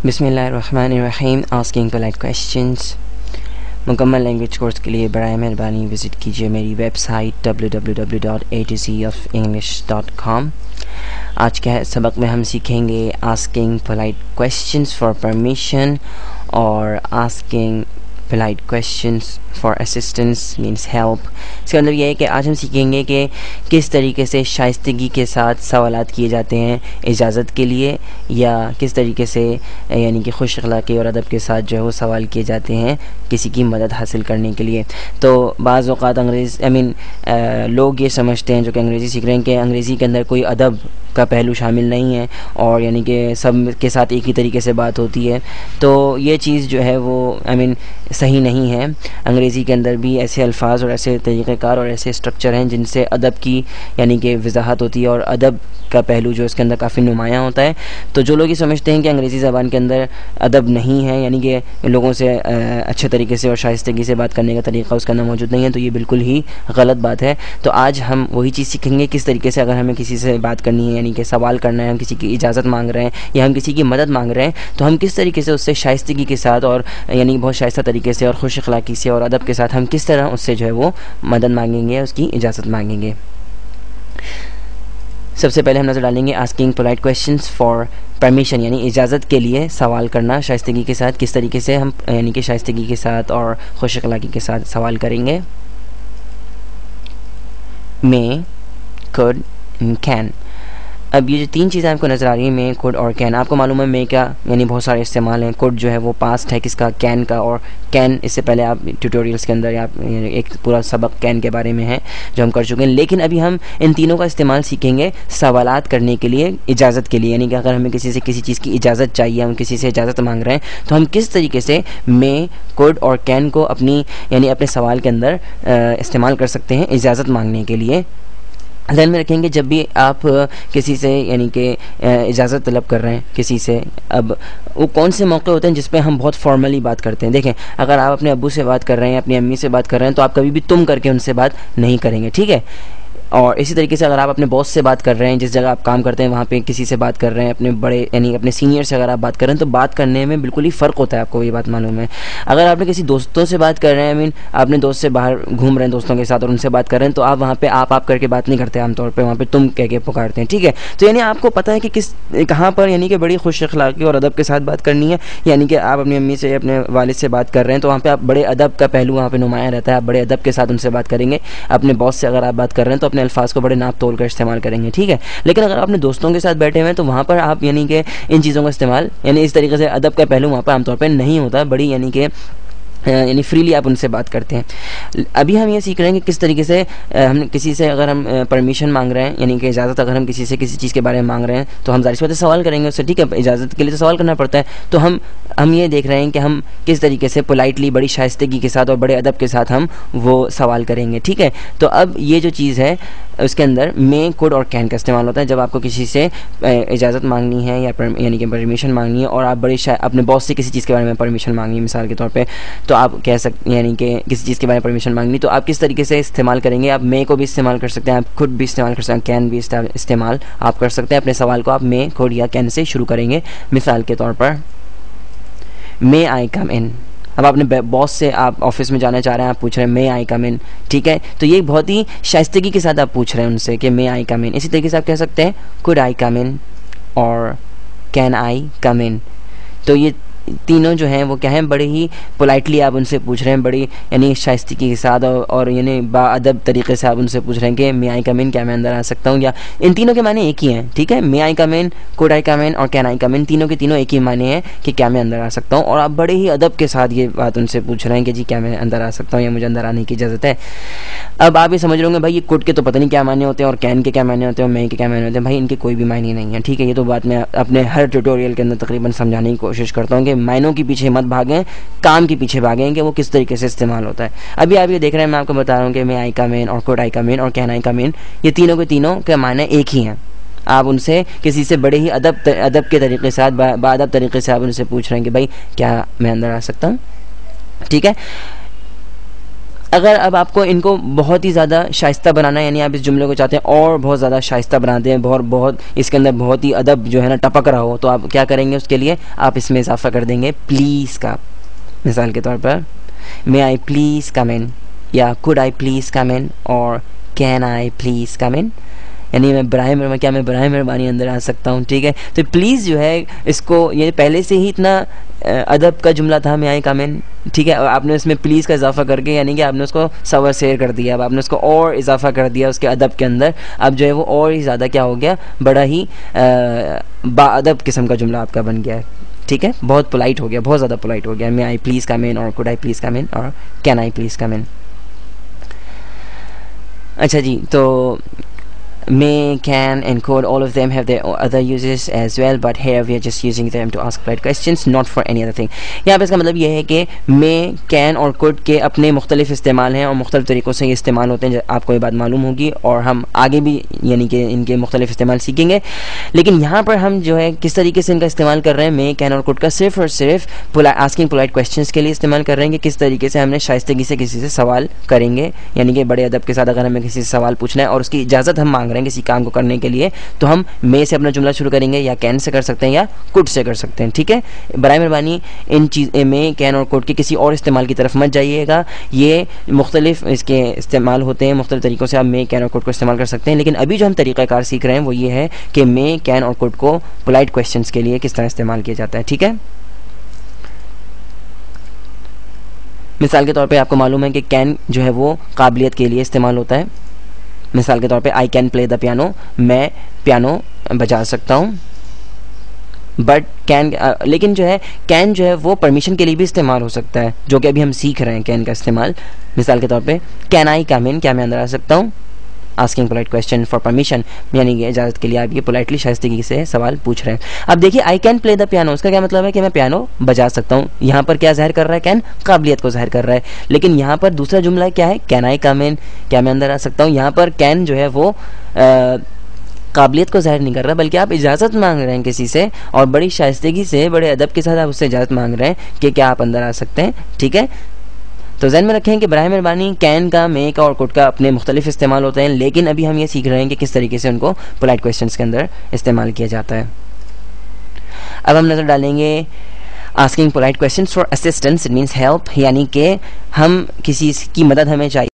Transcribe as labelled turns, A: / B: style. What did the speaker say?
A: بسم اللہ الرحمن الرحیم. Asking polite questions. مکمل لینگویج کورس کے لیے برائے مہربانی وزٹ کیجیے میری ویب سائٹ www.atcoffenglish.com. آج کے سبق میں ہم سیکھیں گے asking polite questions for permission اور asking polite questions for assistance means help. اس کا مطلب یہ ہے کہ آج ہم سیکھیں گے کہ کس طریقے سے شائستگی کے ساتھ سوالات کیے جاتے ہیں اجازت کے لیے، یا کس طریقے سے یعنی کہ خوش اخلاقی اور ادب کے ساتھ جو ہے وہ سوال کیے جاتے ہیں کسی کی مدد حاصل کرنے کے لیے. تو بعض اوقات لوگ یہ سمجھتے ہیں جو کہ انگریزی سیکھ رہے ہیں کہ انگریزی کے اندر کوئی ادب کا پہلو شامل نہیں ہے اور یعنی کہ سب کے ساتھ ایک ہی طریقے سے بات ہوتی ہے. تو یہ چیز جو ہے وہ صحیح نہیں ہے. انگریزی کے اندر بھی ایسے الفاظ اور ایسے طریقہ کار اور ایسے اسٹرکچر ہیں جن سے ادب کی یعنی کہ وضاحت ہوتی ہے اور ادب کا پہلو جو اس کے اندر کافی نمایاں ہوتا ہے. تو جو لوگ یہ سمجھتے ہیں کہ انگریزی زبان کے اندر ادب نہیں ہے، یعنی کہ لوگوں سے اچھے طریقے سے اور شائستگی سے بات کرنے کا طریقہ اس کے اندر موجود نہیں ہے، تو یہ بالکل ہی غلط بات ہے. تو آج ہم وہی چیز سیکھیں گے کس طریقے سے اگر ہمیں کسی سے بات کرنی ہے، یعنی کہ سوال کرنا ہے، ہم کسی کی اجازت مانگ رہے ہیں یا ہم کسی کی مدد مانگ رہے ہیں، تو ہم کس طریقے سے اس سے شائستگی کے ساتھ اور یعنی بہت شائستہ طریقے سے اور خوش اخلاقی سے اور ادب کے ساتھ ہم کس طرح اس سے جو ہے وہ مدد مانگیں گے، اس کی اجازت مانگیں گے. سب سے پہلے ہم نظر ڈالیں گے asking polite questions for permission, یعنی اجازت کے لیے سوال کرنا شائستگی کے ساتھ. کس طریقے سے ہم یعنی کہ شائستگی کے ساتھ اور خوش اخلاقی کے ساتھ سوال کریں گے. may, could, can. اب یہ جو تین چیزیں آپ کو نظر آ رہی ہیں، میں، کوڈ اور کین، آپ کو معلوم ہے میں کا یعنی بہت سارے استعمال ہیں. کوڈ جو ہے وہ پاسٹ ہے کس کا، کین کا. اور کین اس سے پہلے آپ ٹیوٹوریلس کے اندر ایک پورا سبق کین کے بارے میں ہے جو ہم کر چکے ہیں. لیکن ابھی ہم ان تینوں کا استعمال سیکھیں گے سوالات کرنے کے لیے، اجازت کے لیے. یعنی کہ اگر ہمیں کسی سے کسی چیز کی اجازت چاہیے، ہم کسی سے اجازت مانگ رہے ہیں، تو ہم کس طریقے سے میں، کوڈ اور کین کو اپنی یعنی اپنے سوال کے اندر استعمال کر سکتے ہیں اجازت مانگنے کے لیے. ذہن میں رکھیں گے جب بھی آپ کسی سے یعنی کہ اجازت طلب کر رہے ہیں کسی سے، اب وہ کون سے موقع ہوتے ہیں جس پہ ہم بہت فارملی بات کرتے ہیں. دیکھیں، اگر آپ اپنے ابو سے بات کر رہے ہیں، اپنی امی سے بات کر رہے ہیں، تو آپ کبھی بھی تم کر کے ان سے بات نہیں کریں گے، ٹھیک ہے. اور اسی طریقے سے اگر آپ اپنے باس سے بات کر رہے ہیں، جس جگہ آپ کام کرتے ہیں وہاں پہ کسی سے بات کر رہے ہیں، اپنے بڑے یعنی اپنے سینئر سے اگر آپ بات کر رہے ہیں، تو بات کرنے میں بالکل ہی فرق ہوتا ہے، آپ کو یہ بات معلوم ہے. اگر آپ نے کسی دوستوں سے بات کر رہے ہیں، آپ نے دوست سے باہر گھوم رہے ہیں دوستوں کے ساتھ اور ان سے بات کر رہے ہیں، تو آپ وہاں پہ آپ کر کے بات نہیں کرتے، عام طور پہ وہاں پہ تم کہہ کے پکارتے ہیں، ٹھیک ہے. تو یعنی آپ کو پتہ ہے کہ کہاں پر یعنی کہ بڑی خوش اخلاقی اور ادب کے ساتھ بات کرنی ہے. یعنی کہ آپ اپنی امی سے اپنے والد سے بات کر رہے ہیں، تو وہاں پہ آپ بڑے ادب کا پہلو وہاں پہ نمایاں رہتا ہے، آپ بڑے ادب کے ساتھ ان سے بات کریں گے. اپنے باس سے اگر آپ بات کر رہے ہیں تو اپنے الفاظ کو بڑے ناپ تول کر استعمال کریں گے، ٹھیک ہے. لیکن اگر آپ اپنے دوستوں کے ساتھ بیٹھے ہوئے ہیں تو وہاں پر آپ یعنی کہ ان چیزوں کا استعمال یعنی اس طریقے سے ادب کا پہلو وہاں پر عام طور پہ نہیں ہوتا، بڑی یعنی کہ یعنی فریلی آپ ان سے بات کرتے ہیں. ابھی ہم یہ سیکھ رہے ہیں کہ کس طریقے سے ہم کسی سے اگر ہم پرمیشن مانگ رہے ہیں، یعنی کہ اجازت اگر ہم کسی سے کسی چیز کے بارے میں مانگ رہے ہیں، تو ہم ظاہر سی بات ہے سوال کریں گے اس سے، ٹھیک ہے. اجازت کے لیے تو سوال کرنا پڑتا ہے. تو ہم یہ دیکھ رہے ہیں کہ ہم کس طریقے سے پولائٹلی بڑی شائستگی کے ساتھ اور بڑے ادب کے ساتھ ہم وہ سوال کریں گے، ٹھیک ہے. تو اب یہ جو چیز ہے اس کے اندر میں، کوڈ اور کین کا استعمال ہوتا ہے جب آپ کو کسی سے اجازت مانگنی ہے یا یعنی کہ پرمیشن مانگنی ہے، اور آپ بڑے اپنے باس سے کسی چیز کے بارے میں پرمیشن مانگنی ہے مثال کے طور پہ، تو آپ کہہ سکتے یعنی کہ کسی چیز کے بارے میں پرمیشن مانگنی، تو آپ کس طریقے سے استعمال کریں گے. آپ میں کو بھی استعمال کر سکتے ہیں، آپ خود بھی استعمال کر سکتے ہیں، کین بھی استعمال آپ کر سکتے ہیں. اپنے سوال کو آپ میں، کوڈ یا کین سے شروع کریں گے. مثال کے طور پر may I come in. اب اپنے باس سے آپ آفس میں جانا چاہ رہے ہیں، آپ پوچھ رہے ہیں may I come in، ٹھیک ہے. تو یہ بہت ہی شائستگی کے ساتھ آپ پوچھ رہے ہیں ان سے کہ may I come in. اسی طریقے سے آپ کہہ سکتے ہیں could I come in اور can I come in. تو یہ تینوں جو ہیں وہ کیا ہیں، بڑے ہی پولائٹلی آپ ان سے پوچھ رہے ہیں، بڑی یعنی شائستگی کے ساتھ اور یعنی با ادب طریقے سے آپ ان سے پوچھ رہے ہیں کہ may I come in، کیا میں اندر آ سکتا ہوں. یا ان تینوں کے معنی ایک ہی ہیں، ٹھیک ہے. may I come in، could I come in اور can I come in، تینوں کے تینوں ایک ہی معنی ہیں کہ کیا میں اندر آ سکتا ہوں. اور آپ بڑے ہی ادب کے ساتھ یہ بات ان سے پوچھ رہے ہیں کہ جی کیا میں اندر آ سکتا ہوں یا مجھے اندر آنے کی اجازت ہے. اب آپ یہ سمجھ رہے ہوں گے بھائی یہ کوڈ کے تو پتہ نہیں کیا معنی ہوتے ہیں اور کین کے کیا معنی ہوتے ہیں اور may کے کیا معنی ہوتے ہیں. بھائی ان کے کوئی بھی معنی نہیں ہے، ٹھیک ہے. یہ تو بات میں اپنے ہر ٹیوٹوریل کے اندر تقریباً سمجھانے کی کوشش کرتا ہوں کہ معنوں کے پیچھے مت بھاگیں، کام کے پیچھے بھاگیں کہ وہ کس طریقے سے استعمال ہوتا ہے. ابھی آپ یہ دیکھ رہے ہیں، میں آپ کو بتا رہا ہوں کہ may I come in اور could I come in اور can I come in، یہ تینوں کے تینوں کے معنی ایک ہی ہیں. آپ ان سے کسی سے بڑے ہی ادب کے طریقے سے با ادب طریقے سے آپ ان سے پوچھ رہے ہیں کہ بھائی کیا میں اندر آ سکتا ہوں، ٹھیک ہے. اگر اب آپ کو ان کو بہت ہی زیادہ شائستہ بنانا ہے، یعنی آپ اس جملے کو چاہتے ہیں اور بہت زیادہ شائستہ بنا دیں، بہت اس کے اندر بہت ہی ادب جو ہے نا ٹپک رہا ہو، تو آپ کیا کریں گے؟ اس کے لیے آپ اس میں اضافہ کر دیں گے پلیز کا. مثال کے طور پر may I please come in یا could I please come in اور can I please come in، یعنی میں برائے مہربانی اندر آ سکتا ہوں. ٹھیک ہے، تو پلیز جو ہے اس کو یہ پہلے سے ہی اتنا ادب کا جملہ تھا may I come in. ٹھیک ہے، آپ نے اس میں پلیز کا اضافہ کر کے یعنی کہ آپ نے اس کو سوا سیر کر دیا، اب آپ نے اس کو اور اضافہ کر دیا اس کے ادب کے اندر. اب جو ہے وہ اور ہی زیادہ کیا ہو گیا، بڑا ہی با ادب قسم کا جملہ آپ کا بن گیا ہے. ٹھیک ہے، بہت پولائٹ ہو گیا، بہت زیادہ پولائٹ ہو گیا. may I please come in اور could I please come in اور can I please come in. اچھا جی، تو may, can and could, all of them have their other uses as well, but here we are just using them to ask polite questions, not for any other thing. یہاں پہ اس کا مطلب یہ ہے کہ may, can اور could کے اپنے مختلف استعمال ہیں اور مختلف طریقوں سے یہ استعمال ہوتے ہیں. آپ کو یہ بات معلوم ہوگی اور ہم آگے بھی یعنی کہ ان کے مختلف استعمال سیکھیں گے. لیکن یہاں پر ہم جو ہے کس طریقے سے ان کا استعمال کر رہے ہیں may, can اور could کا صرف اور صرف asking polite questions کے لیے استعمال کر رہے ہیں کہ کس طریقے سے ہم نے شائستگی سے کسی سے سوال کریں گے، یعنی کہ بڑے ادب کے ساتھ اگر ہمیں کسی سے سوال پوچھنا ہے اور اس کی اجازت ہم مانگ رہے ہیں کسی کام کو کرنے کے لیے، تو ہم may سے اپنا جملہ شروع کریں گے یا can سے کر سکتے ہیں یا could سے کر سکتے ہیں. ٹھیک ہے، برائے مہربانی ان may, can اور could کے کسی اور استعمال کی طرف مت جائیے گا. یہ مختلف اس کے استعمال ہوتے ہیں، مختلف طریقوں سے آپ may, can اور could کو استعمال کر سکتے ہیں. لیکن ابھی جو ہم طریقہ کار سیکھ رہے ہیں وہ یہ ہے کہ may, can اور could کو polite questions کے لیے کس طرح استعمال کیا جاتا ہے. ٹھیک ہے، مثال کے طور پہ آپ کو معلوم ہے کہ can جو ہے وہ قابلیت کے لیے استعمال ہوتا ہے. مثال کے طور پہ I can play the piano، میں پیانو بجا سکتا ہوں. بٹ کین لیکن جو ہے کین جو ہے وہ پرمیشن کے لیے بھی استعمال ہو سکتا ہے، جو کہ ابھی ہم سیکھ رہے ہیں کین کا استعمال. مثال کے طور پہ کین آئی کم ان، کیا میں اندر آ سکتا ہوں؟ Asking polite question for permission, یعنی کہ اجازت کے لیے آپ یہ پولائٹلی شائستگی سے سوال پوچھ رہے ہیں. اب دیکھیے I can play the piano, اس کا کیا مطلب ہے کہ میں پیانو بجا سکتا ہوں. یہاں پر کیا ظاہر کر رہا ہے؟ کین قابلیت کو ظاہر کر رہا ہے. لیکن یہاں پر دوسرا جملہ کیا ہے؟ کین آئی کم ان، کیا میں اندر آ سکتا ہوں. یہاں پر کین جو ہے وہ قابلیت کو ظاہر نہیں کر رہا، بلکہ آپ اجازت مانگ رہے ہیں کسی سے اور بڑی شائستگی سے بڑے ادب کے ساتھ آپ اس سے اجازت مانگ رہے ہیں کہ کیا آپ اندر آ سکتے ہیں. ٹھیک ہے، تو ذہن میں رکھیں کہ براہ مہربانی کین کا، مے کا اور کوڈ کا اپنے مختلف استعمال ہوتے ہیں، لیکن ابھی ہم یہ سیکھ رہے ہیں کہ کس طریقے سے ان کو پولائٹ کویسچنس کے اندر استعمال کیا جاتا ہے. اب ہم نظر ڈالیں گے asking polite questions for assistance. it means help، یعنی کہ ہم کسی کی مدد ہمیں چاہیے